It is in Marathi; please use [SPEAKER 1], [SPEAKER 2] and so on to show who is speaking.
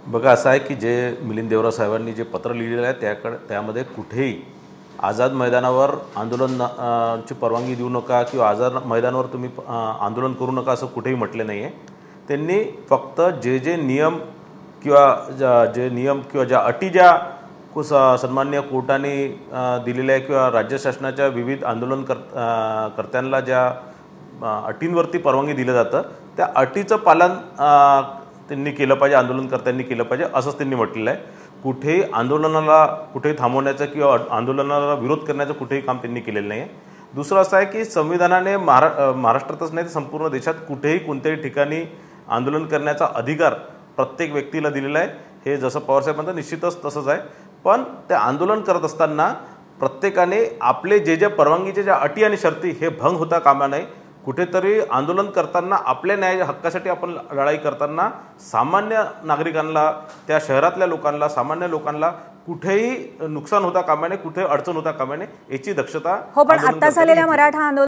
[SPEAKER 1] बघा असं आहे की जे मिलिंद देवरा साहेबांनी जे पत्र लिहिलेलं आहे त्यामध्ये कुठेही आझाद मैदानावर ची परवानगी देऊ नका किंवा आझाद मैदानावर तुम्ही आंदोलन करू नका असं कुठेही म्हटले नाही आहे। त्यांनी फक्त जे नियम किंवा ज्या अटी ज्या सन्माननीय कोर्टाने दिलेल्या आहे किंवा राज्य शासनाच्या विविध कर्त्यांना ज्या अटींवरती परवानगी दिलं जातं त्या अटीचं पालन त्यांनी केलं पाहिजे, आंदोलनकर्त्यांनी केलं पाहिजे असंच त्यांनी म्हटलेलं आहे। कुठेही आंदोलनाला कुठेही थांबवण्याचं किंवा आंदोलनाला विरोध करण्याचं कुठेही काम त्यांनी केलेलं नाही आहे। दुसरं असं आहे की संविधानाने महाराष्ट्रातच नाही तर संपूर्ण देशात कुठेही कोणत्याही ठिकाणी आंदोलन करण्याचा अधिकार प्रत्येक व्यक्तीला दिलेला आहे। हे जसं पवारसाहेब म्हणतात निश्चितच तसंच आहे, पण ते आंदोलन करत असताना प्रत्येकाने आपले जे परवानगीचे ज्या अटी आणि शर्ती हे भंग होता कामा नये। कुठेतरी आंदोलन करताना आपल्या न्याय हक्कासाठी आपण लढाई करताना सामान्य नागरिकांना, त्या शहरातल्या लोकांना, सामान्य लोकांना कुठेही नुकसान होता कामा नये, कुठेही अडचण होता कामा नये याची दक्षता
[SPEAKER 2] हो, पण आता झालेल्या मराठा आंदोलन